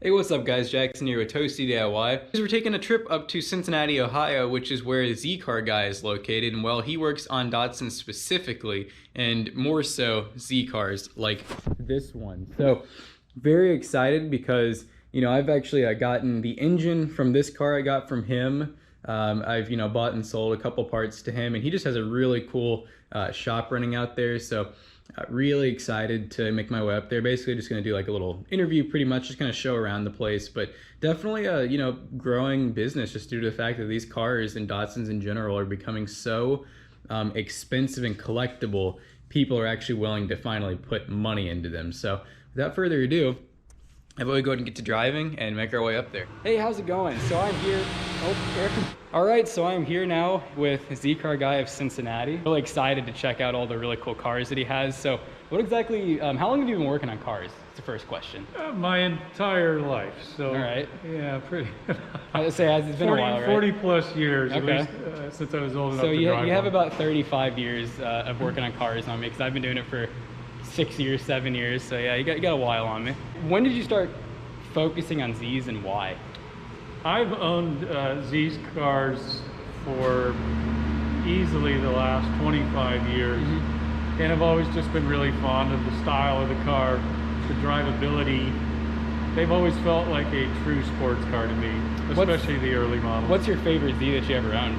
Hey, what's up guys, Jackson here with Toasty DIY. We're taking a trip up to Cincinnati, Ohio, which is where the Z-Car guy is located, and well, he works on Datsun specifically, and more so Z-Cars like this one. So, very excited because, you know, I've actually gotten the engine from this car I got from him. I've, bought and sold a couple parts to him, and he just has a really cool shop running out there, so really excited to make my way up there. Basically just going to do like a little interview, pretty much just kind of show around the place, but definitely a growing business just due to the fact that these cars and Datsuns in general are becoming so expensive and collectible. People are actually willing to finally put money into them. So without further ado, I will go ahead and get to driving and make our way up there. Hey, how's it going? So I'm here. All right, so I'm here now with Z-Car guy of Cincinnati. Really excited to check out all the really cool cars that he has. So what exactly, how long have you been working on cars? It's the first question. My entire life. So, all right. Yeah, pretty. I'd say it's been 40, a while, right? 40 plus years, okay. At least, since I was old enough to drive. So you have about 35 years of working on cars on me, because I've been doing it for 6 years, 7 years. So yeah, you got a while on me. When did you start focusing on Z's and why? I've owned Z's cars for easily the last 25 years, and I've always just been really fond of the style of the car, the drivability. They've always felt like a true sports car to me, especially the early models. What's your favorite Z that you ever owned,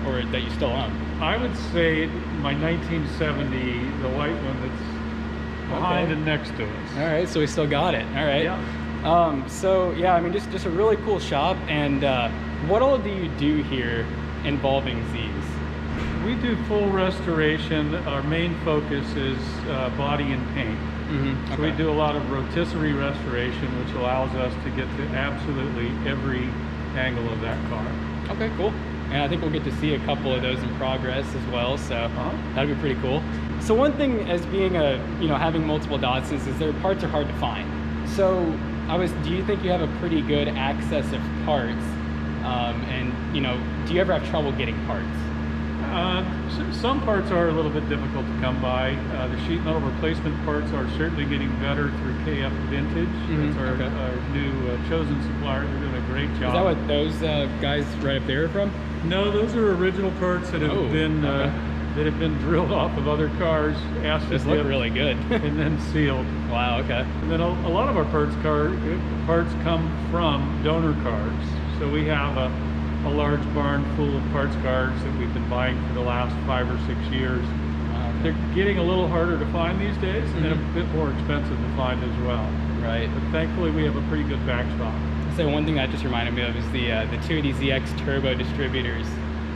or that you still own? I would say my 1970, the white one that's behind and next to us. All right, so we still got it. All right. Yeah. So yeah, I mean, just a really cool shop. And what all do you do here involving Z's? We do full restoration. Our main focus is body and paint. Okay. So we do a lot of rotisserie restoration, which allows us to get to absolutely every angle of that car. Okay, cool. And I think we'll get to see a couple of those in progress as well, so that'd be pretty cool. So one thing as being having multiple Datsuns is their parts are hard to find. So do you think you have a pretty good access of parts? And do you ever have trouble getting parts? Some parts are a little bit difficult to come by. The sheet metal replacement parts are certainly getting better through KF Vintage. That's our new chosen supplier. They're doing a great job. Is that what those guys right up there are from? No, those are original parts that have been drilled off of other cars, This look really good. and then sealed. Wow, okay. And then a lot of our parts come from donor cars. So we have a large barn full of parts cars that we've been buying for the last 5 or 6 years. They're getting a little harder to find these days, and a bit more expensive to find as well. Right. But thankfully we have a pretty good backstop. So one thing that just reminded me of is the 280ZX turbo distributors.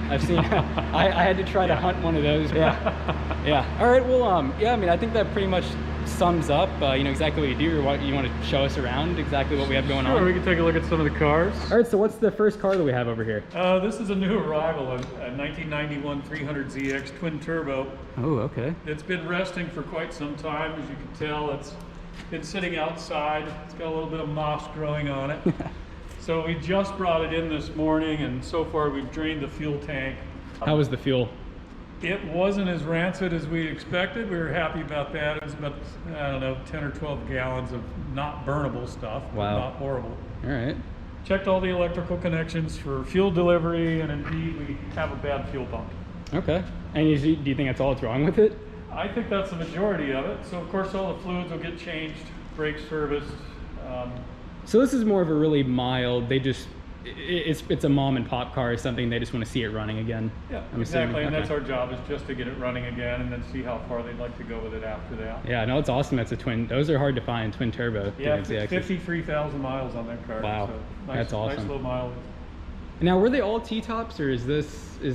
I've seen. I had to try to hunt one of those. Yeah. All right. Well, yeah. I mean, I think that pretty much sums up. Exactly what you do, or what you want to show us around. Exactly what we have going on. Sure. We can take a look at some of the cars. All right. So what's the first car that we have over here? This is a new arrival, a 1991 300ZX twin turbo. Oh, okay. It's been resting for quite some time, as you can tell. It's been sitting outside. It's got a little bit of moss growing on it. So we just brought it in this morning, and so far we've drained the fuel tank. How was the fuel? It wasn't as rancid as we expected. We were happy about that. It was about, 10 or 12 gallons of not burnable stuff. Wow. Not horrible. All right. Checked all the electrical connections for fuel delivery, and indeed we have a bad fuel pump. Okay. And do you think that's all that's wrong with it? I think that's the majority of it. So of course all the fluids will get changed, brakes serviced. So this is more of a really mild, it's a mom and pop car or something, they just want to see it running again. Yeah, exactly, and that's our job, is just to get it running again and then see how far they'd like to go with it after that. Yeah, no, it's awesome. That's a twin, those are hard to find, twin turbo. Yeah, 53,000 miles on that car. Wow, so that's awesome. Nice low mileage. Now, were they all T-tops, or is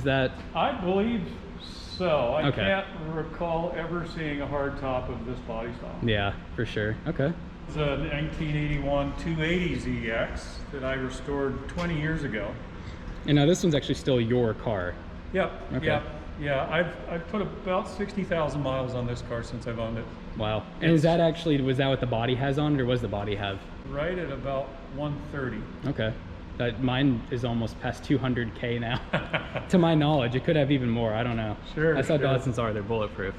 that? I believe so. I can't recall ever seeing a hard top of this body style. Yeah, for sure. Okay. It's a 1981 280ZX that I restored 20 years ago. And now this one's actually still your car. Yep. Okay. Yeah. I've put about 60,000 miles on this car since I've owned it. Wow. And was that what the body has on it, or was the body have? Right at about 130. Okay. Mine is almost past 200K now. To my knowledge, it could have even more. I don't know. Sure. That's how Datsuns are. They're bulletproof.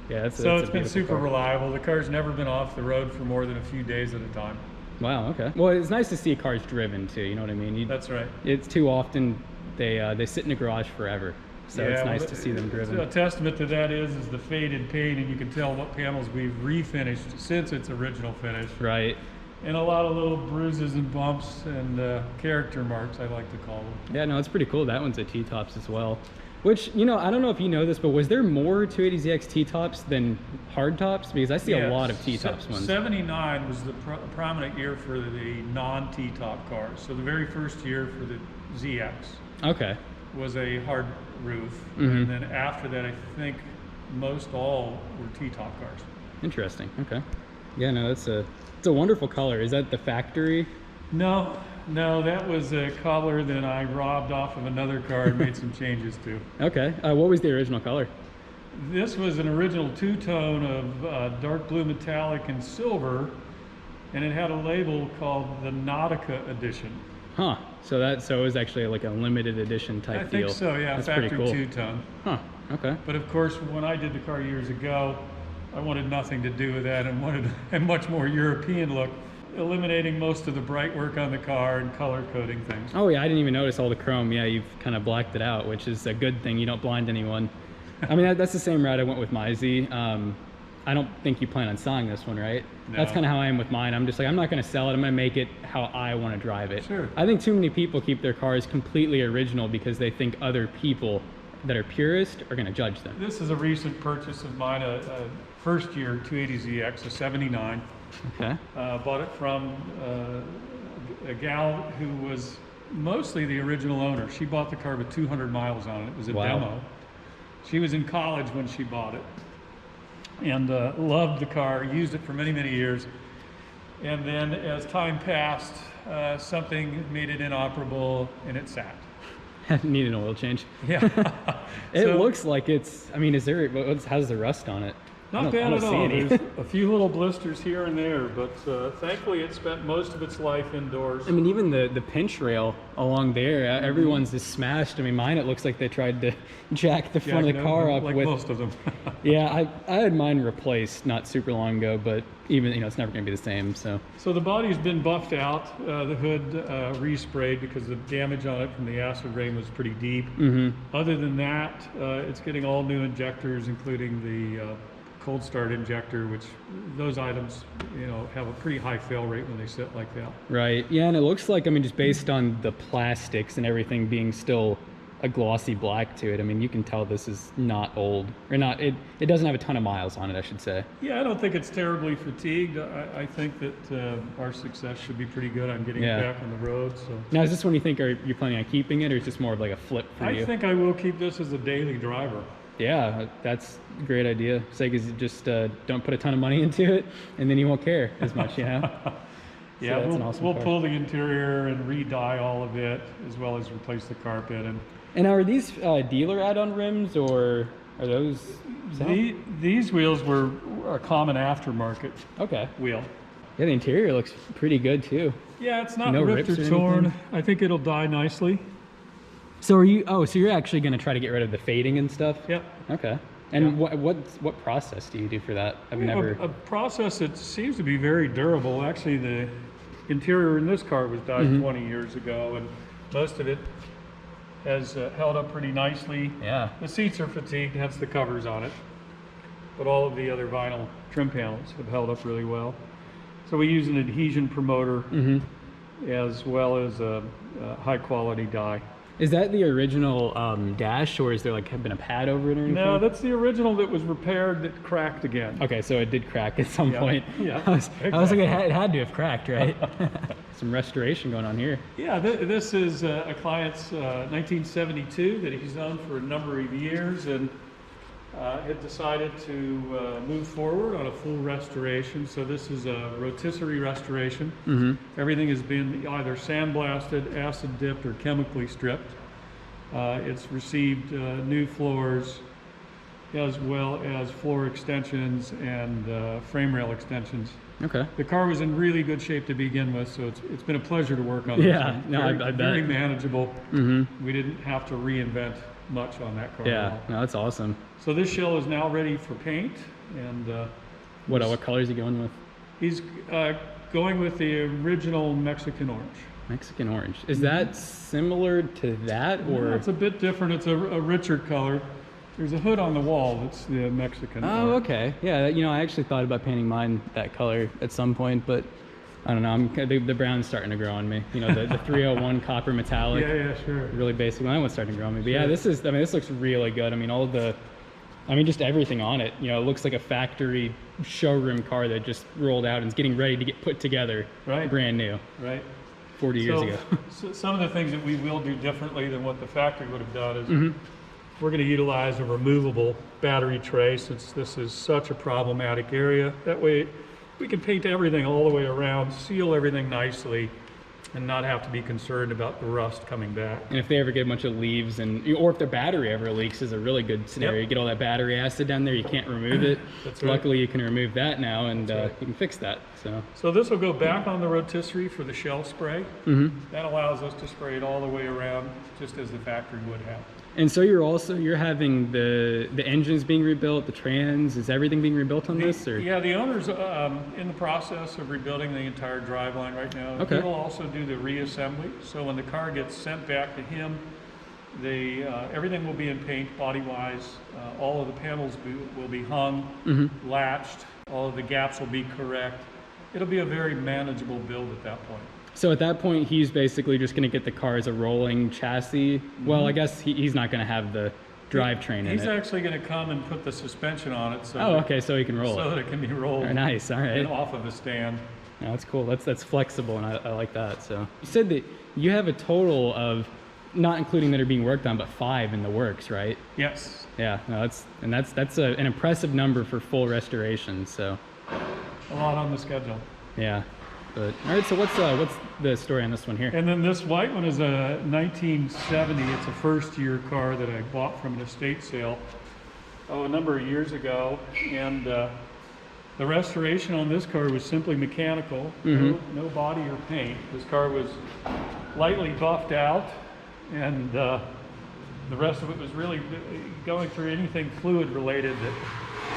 Yeah, so it's been super reliable. The car's never been off the road for more than a few days at a time. Wow, okay. Well, it's nice to see cars driven too, you know what I mean? That's right. It's too often they sit in the garage forever. So Yeah, it's nice to see them driven. A testament to that is the faded paint, and you can tell what panels we've refinished since its original finish. Right. And a lot of little bruises and bumps and character marks, I like to call them. Yeah, no, it's pretty cool. That one's a T-tops as well. Which, you know, I don't know if you know this, but was there more 280ZX T-tops than hard tops? Because I see a lot of T-tops ones. 79 was the prominent year for the non-T-top cars. So the very first year for the ZX was a hard roof. And then after that, I think most all were T-top cars. Interesting. Okay. Yeah, no, it's a wonderful color. Is that the factory? No, that was a color that I robbed off of another car and made some changes to. Okay. What was the original color? This was an original two-tone of dark blue metallic and silver, and it had a label called the Nautica Edition. Huh. So it was actually like a limited edition type deal. I think so, yeah. That's factory pretty cool. two-tone. Huh. Okay. But of course, when I did the car years ago, I wanted nothing to do with that and wanted a much more European look, eliminating most of the bright work on the car and color coding things. Oh yeah, I didn't even notice all the chrome. Yeah, you've kind of blacked it out, which is a good thing. You don't blind anyone. I mean, that's the same route I went with my Z. I don't think you plan on selling this one, right? No. That's kind of how I am with mine. I'm just like, I'm not going to sell it. I'm going to make it how I want to drive it. Sure. I think too many people keep their cars completely original because they think other people that are purists are going to judge them. This is a recent purchase of mine, a first year 280ZX, a 79. Okay. Bought it from a gal who was mostly the original owner. She bought the car with 200 miles on it. It was a demo. She was in college when she bought it and loved the car, used it for many, many years. And then as time passed, something made it inoperable and it sat. Need an oil change. Yeah. It looks like it's, I mean, how's the rust on it? Not bad at all. There's a few little blisters here and there, but thankfully it spent most of its life indoors. I mean, even the pinch rail along there, everyone's just smashed. I mean, mine, it looks like they tried to jack the front of the car up like with most of them. Yeah, I had mine replaced not super long ago, but even, you know, it's never going to be the same, so. So the body's been buffed out, the hood resprayed because the damage on it from the acid rain was pretty deep. Other than that, it's getting all new injectors, including the cold start injector, which those items, you know, have a pretty high fail rate when they sit like that. Right, yeah, and it looks like, I mean, just based on the plastics and everything being still a glossy black to it, I mean, you can tell this is not old, or not, it doesn't have a ton of miles on it, I should say. Yeah, I don't think it's terribly fatigued. I think that our success should be pretty good on getting it back on the road. So now, is this one you think, are you planning on keeping it, or is this more of like a flip for you? I think I will keep this as a daily driver. Yeah, that's a great idea. Say, because you just don't put a ton of money into it, and then you won't care as much, you know? Yeah, so we'll pull the interior and re-dye all of it, as well as replace the carpet. And are these dealer add-on rims, or are those? These wheels were a common aftermarket wheel. Yeah, the interior looks pretty good too. Yeah, it's not ripped or torn. I think it'll dye nicely. So are you? Oh, so you're actually going to try to get rid of the fading and stuff? Yep. Okay. And what process do you do for that? I've never. A process that seems to be very durable. Actually, the interior in this car was dyed 20 years ago, and most of it has held up pretty nicely. Yeah. The seats are fatigued, hence the covers on it. But all of the other vinyl trim panels have held up really well. So we use an adhesion promoter as well as a high quality dye. Is that the original dash, or is there like been a pad over it or anything? No, that's the original that was repaired that cracked again. Okay, so it did crack at some point. Yeah. I was like, it had to have cracked, right? Some restoration going on here. Yeah, this is a client's 1972 that he's owned for a number of years, and had decided to move forward on a full restoration. So this is a rotisserie restoration. Everything has been either sandblasted, acid dipped, or chemically stripped. It's received new floors, as well as floor extensions and frame rail extensions. Okay. The car was in really good shape to begin with, so it's been a pleasure to work on. Yeah, no, I bet. Very manageable. We didn't have to reinvent much on that car. Yeah, no, that's awesome. So this shell is now ready for paint, and what colors are you going with? He's Going with the original Mexican orange. Mexican orange. Is that similar to that, or? It's a bit different. It's a richer color. There's a hood on the wall that's the Mexican orange. Okay. Yeah, you know, I actually thought about painting mine that color at some point, but I don't know. The brown's starting to grow on me. You know, the 301 copper metallic. Yeah, sure. Really basic. That one's starting to grow on me. But yeah, this looks really good. I mean, just everything on it. You know, it looks like a factory showroom car that just rolled out and is getting ready to get put together. Right. Brand new. Right. 40 years ago. So some of the things that we will do differently than what the factory would have done is we're going to utilize a removable battery tray, since this is such a problematic area. That way we can paint everything all the way around, seal everything nicely, and not have to be concerned about the rust coming back. And if they ever get a bunch of leaves, or if their battery ever leaks, is a really good scenario. You get all that battery acid down there, you can't remove it. That's right. Luckily, you can remove that now, and you can fix that. So this will go back on the rotisserie for the shell spray. That allows us to spray it all the way around, just as the factory would have. And so you're having the engines being rebuilt, the trans, is everything being rebuilt on this? Or? Yeah, the owner's in the process of rebuilding the entire driveline right now. Okay. He will also do the reassembly. So when the car gets sent back to him, everything will be in paint body-wise. All of the panels will be hung, latched. All of the gaps will be correct. It'll be a very manageable build at that point. So at that point, he's basically just going to get the car as a rolling chassis. Well, I guess he's not going to have the drivetrain in it. He's actually going to come and put the suspension on it. So okay, so he can roll it. So that it can be rolled. Oh, nice, all right. And off of the stand. No, that's cool. That's flexible, and I like that. So you said that you have a total of, not including that are being worked on, but 5 in the works, right? Yes. Yeah, no, that's an impressive number for full restoration. So a lot on the schedule. Yeah. But, all right, so what's the story on this one here? And then this white one is a 1970. It's a first-year car that I bought from an estate sale a number of years ago. And the restoration on this car was simply mechanical, no body or paint. This car was lightly buffed out, and the rest of it was really going through anything fluid-related that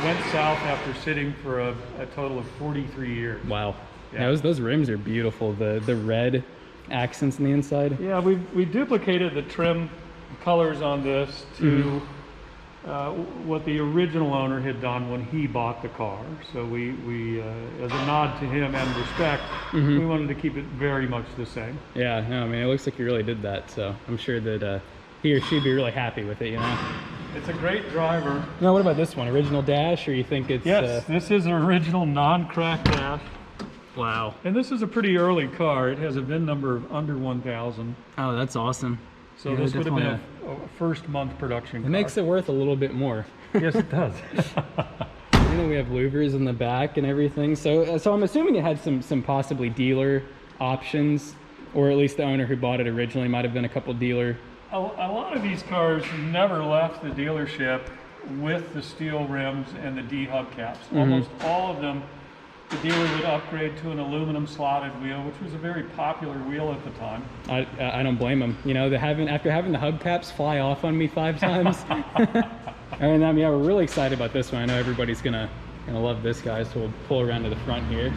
went south after sitting for a total of 43 years. Wow. Yeah, those rims are beautiful. The red accents on the inside. Yeah, we duplicated the trim colors on this to what the original owner had done when he bought the car. So we as a nod to him and respect, we wanted to keep it very much the same. Yeah, no, I mean, it looks like you really did that. So I'm sure that he or she'd be really happy with it, you know? It's a great driver. Now, what about this one? Original dash, or you think it's... Yes, this is an original non-cracked dash. Wow. And this is a pretty early car. It has a VIN number of under 1,000. Oh, that's awesome. So this would have been a first month production car. It makes it worth a little bit more. Yes, it does. You know, we have louvers in the back and everything. So I'm assuming it had some possibly dealer options, or at least the owner who bought it originally might have been a couple dealer. A lot of these cars never left the dealership with the steel rims and the D hubcaps. Almost all of them, the dealer would upgrade to an aluminum slotted wheel, which was a very popular wheel at the time. I don't blame them. You know, after having the hubcaps fly off on me 5 times. And yeah, we're really excited about this one. I know everybody's gonna love this guy, so we'll pull around to the front here.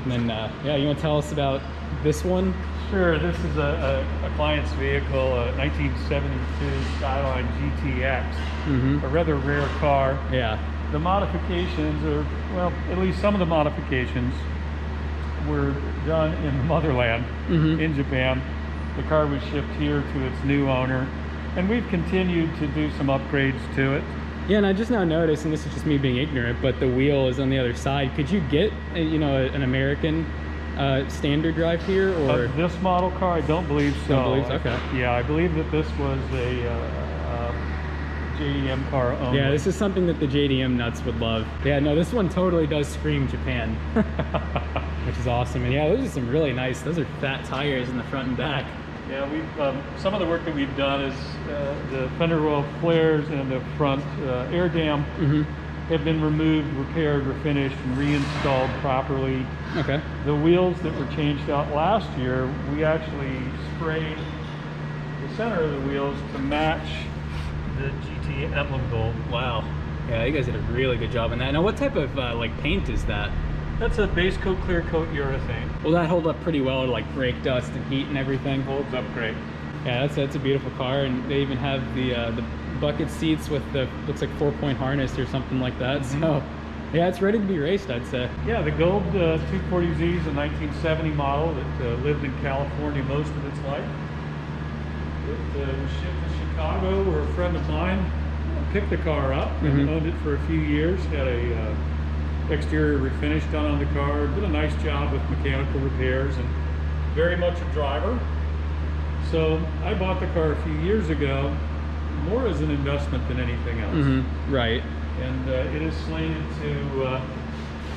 And then, yeah, you want to tell us about this one? Sure. This is a client's vehicle, a 1972 Skyline GTX, a rather rare car. Yeah. The modifications are, well, at least some of the modifications were done in the motherland, in Japan. The car was shipped here to its new owner, and we've continued to do some upgrades to it. Yeah, and I just now noticed, and this is just me being ignorant, but the wheel is on the other side. Could you get, an American standard drive here, or this model car? I don't believe so. Don't believe so? Okay. Yeah, I believe that this was a JDM car only. Yeah, this is something that the JDM nuts would love. Yeah, no, this one totally does scream Japan, which is awesome. And yeah, those are some really nice. Those are fat tires in the front and back. Yeah, we've some of the work that we've done is the fender well flares and the front air dam have been removed, repaired, refinished, and reinstalled properly. Okay. The wheels that were changed out last year, we actually sprayed the center of the wheels to match the GT emblem gold. Wow. Yeah, you guys did a really good job on that. Now, what type of like paint is that? That's a base coat, clear coat urethane. Will that hold up pretty well to like brake dust and heat and everything? Holds up great. Yeah, that's a beautiful car, and they even have the bucket seats with the looks like 4-point harness or something like that. So yeah, it's ready to be raced, I'd say. Yeah, the Gold 240Z is a 1970 model that lived in California most of its life. It was shipped to Chicago, where a friend of mine picked the car up and owned it for a few years. Had a exterior refinish done on the car. Did a nice job with mechanical repairs, and very much a driver. So I bought the car a few years ago, more as an investment than anything else. Right. And it is slated to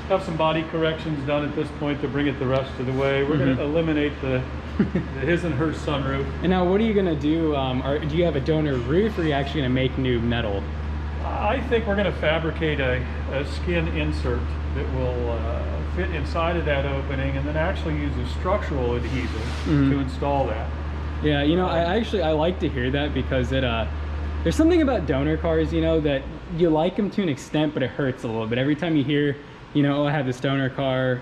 have some body corrections done at this point to bring it the rest of the way. We're going to eliminate the his and her sunroof. And now what are you going to do? Do you have a donor roof, or are you actually going to make new metal? I think we're going to fabricate a skin insert that will fit inside of that opening, and then actually use a structural adhesive to install that. Yeah, you know, I like to hear that, because it there's something about donor cars, you know, that you like them to an extent, but it hurts a little bit. Every time you hear, you know, oh, I have this donor car,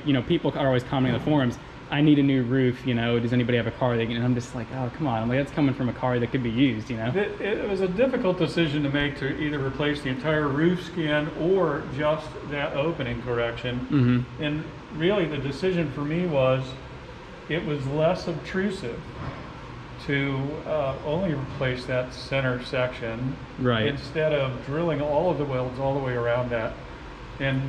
you know, people are always commenting on the forums, I need a new roof, you know, does anybody have a car they can, and I'm just like, oh, come on, I'm like, that's coming from a car that could be used, you know? It was a difficult decision to make, to either replace the entire roof skin or just that opening correction. And really the decision for me was, it was less obtrusive to only replace that center section, instead of drilling all of the welds all the way around that, and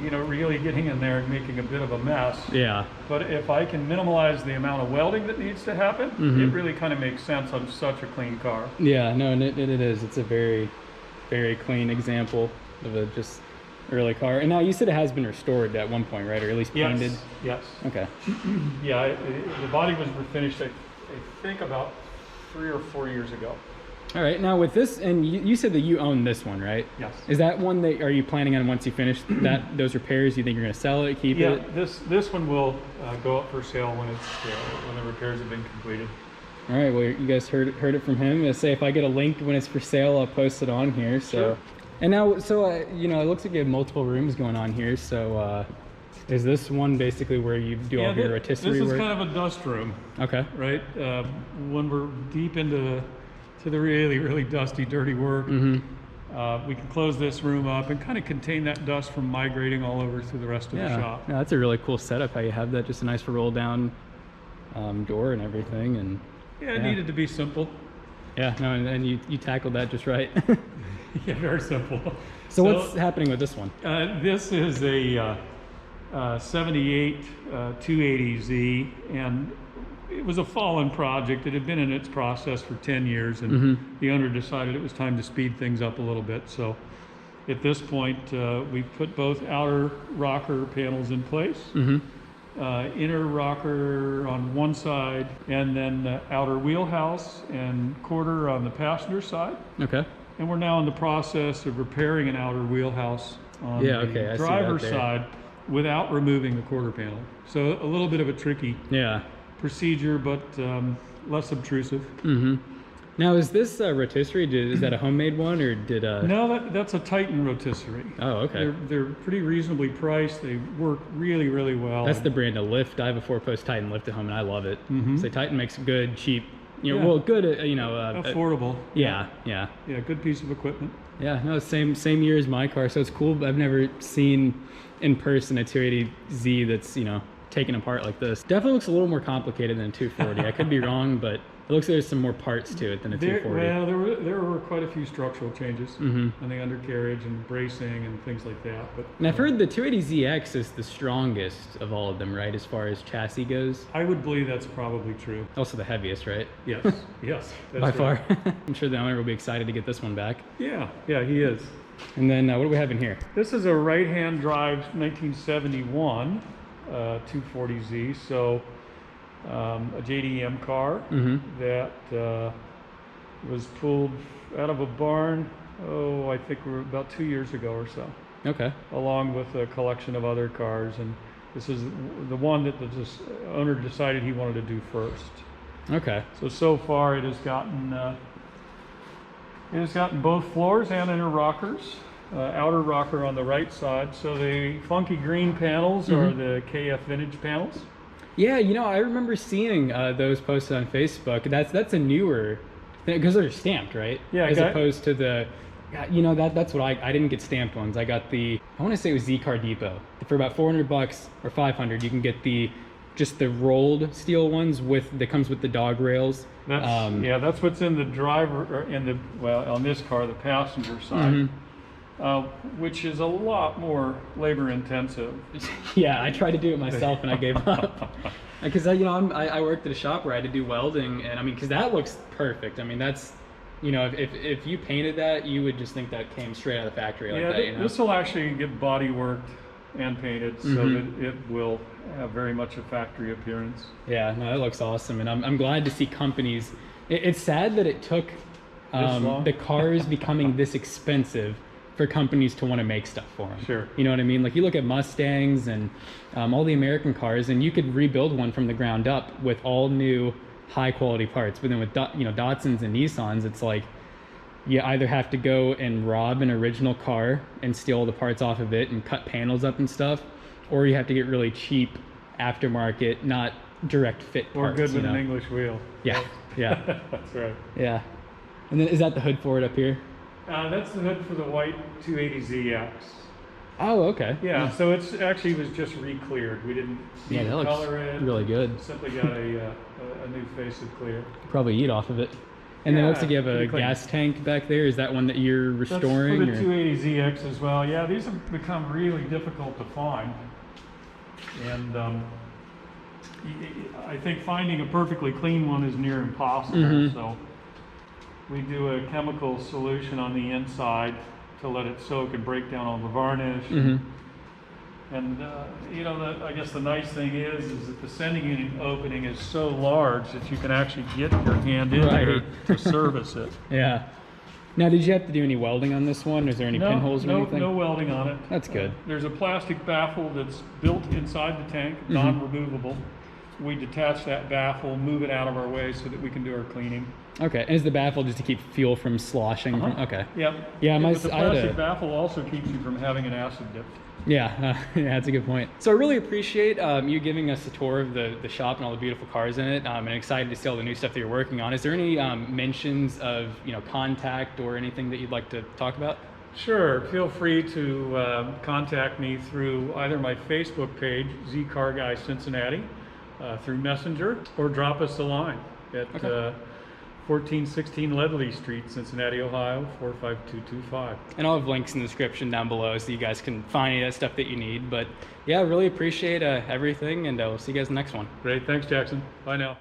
you know, really getting in there and making a bit of a mess. Yeah. But if I can minimize the amount of welding that needs to happen, it really kind of makes sense on such a clean car. Yeah, no, and it is. It's a very, very clean example of a just early car. And now you said it has been restored at one point, right? Or at least painted? Yes. Okay. Yeah, the body was refinished, I think, about 3 or 4 years ago. All right, now with this, and you said that you own this one, right? Yes. Is that one that, are you planning on, once you finish those repairs, you think you're going to sell it, keep it? Yeah, this one will go up for sale when it's when the repairs have been completed. All right, well, you guys heard it from him. I'll say if I get a link when it's for sale, I'll post it on here. So, sure. And now, so you know, it looks like you have multiple rooms going on here. So, is this one basically where you do all your rotisserie work? This is kind of a dust room. Okay. Right. When we're deep into the really, really dusty, dirty work, we can close this room up and kind of contain that dust from migrating all over through the rest of the shop. Yeah, that's a really cool setup, how you have that, just a nice roll down door and everything. And yeah, it needed to be simple. Yeah, no, and you tackled that just right. Yeah, very simple. So what's happening with this one? This is a 78 280Z, and it was a fallen project. It had been in its process for 10 years, and the owner decided it was time to speed things up a little bit. So at this point, we've put both outer rocker panels in place, inner rocker on one side, and then outer wheelhouse and quarter on the passenger side. Okay. And we're now in the process of repairing an outer wheelhouse on the driver's side without removing the quarter panel. So a little bit of a tricky procedure, but less obtrusive. Now, is this rotisserie? Is that a homemade one, or did? No, that's a Titan rotisserie. Oh, okay. They're pretty reasonably priced. They work really, really well. That's the brand of lift. I have a 4-post Titan lift at home, and I love it. So Titan makes good, cheap. You know, well, good. You know, affordable. Yeah. Good piece of equipment. Yeah, no, same year as my car, so it's cool. I've never seen in person a 280Z that's, you know, taken apart like this. Definitely looks a little more complicated than a 240. I could be wrong, but it looks like there's some more parts to it than a 240. Well, there were quite a few structural changes on the undercarriage and bracing and things like that. But and I've heard the 280ZX is the strongest of all of them, right, as far as chassis goes? I would believe that's probably true. Also the heaviest, right? Yes, yes. By far. I'm sure the owner will be excited to get this one back. Yeah, he is. And then what do we have in here? This is a right-hand drive 1971 240Z. So a JDM car that was pulled out of a barn, I think we're about 2 years ago or so. Okay. Along with a collection of other cars, and this is the one that the owner decided he wanted to do first. Okay. So far it has gotten both floors and inner rockers. outer rocker on the right side. So the funky green panels are the KF Vintage panels. Yeah, you know, I remember seeing those posted on Facebook. That's a newer thing, because they're stamped, right? Yeah, as opposed to the, you know, that's what I didn't get stamped ones. I got the, I want to say it was Z Car Depot. For about $400 or $500, you can get just the rolled steel ones that comes with the dog rails. That's, yeah, that's what's in the driver, or well, on this car, the passenger side, which is a lot more labor intensive. Yeah, I tried to do it myself and I gave up. Because you know, I worked at a shop where I had to do welding, and I mean, because that looks perfect. I mean, that's, you know, if you painted that, you would just think that came straight out of the factory like that. You know? This will actually get body worked and painted, so that it will have very much a factory appearance. Yeah, no, that looks awesome, and I'm glad to see companies. It's sad that it took the cars becoming this expensive for companies to want to make stuff for them. Sure. You know what I mean? Like, you look at Mustangs and all the American cars, and you could rebuild one from the ground up with all new high quality parts. But then with you know, Datsuns and Nissans, it's like you either have to go and rob an original car and steal all the parts off of it and cut panels up and stuff, or you have to get really cheap aftermarket, not direct fit parts. Or good with an English wheel. Yeah, yeah. That's right. Yeah. And then is that the hood for it up here? That's the hood for the white 280ZX. Oh, okay. Yeah, so it's actually was just re-cleared. We didn't color it. Really good. Simply got a new face of clear. Probably eat off of it. And then it looks like you have a gas tank back there. Is that one that you're restoring? That's for the 280ZX as well. Yeah, these have become really difficult to find. And I think finding a perfectly clean one is near impossible. So we do a chemical solution on the inside to let it soak and break down all the varnish. And you know, I guess the nice thing is that the sending unit opening is so large that you can actually get your hand in there to service it. Yeah. Now, did you have to do any welding on this one? Is there any pinholes or anything? No welding on it. That's good. There's a plastic baffle that's built inside the tank, non-removable. We detach that baffle, move it out of our way so that we can do our cleaning. Okay, and is the baffle just to keep fuel from sloshing? Okay. Yep. Yeah, but the plastic baffle also keeps you from having an acid dip. Yeah, yeah, that's a good point. So I really appreciate you giving us a tour of the shop and all the beautiful cars in it. And excited to see all the new stuff that you're working on. Is there any mentions of, you know, contact or anything that you'd like to talk about? Sure. Feel free to contact me through either my Facebook page, Z Car Guy Cincinnati, through Messenger, or drop us a line at 1416 Ledlie Street, Cincinnati, Ohio, 45225. And I'll have links in the description down below so you guys can find any of that stuff that you need. But yeah, really appreciate everything, and we'll see you guys in the next one. Great. Thanks, Jackson. Bye now.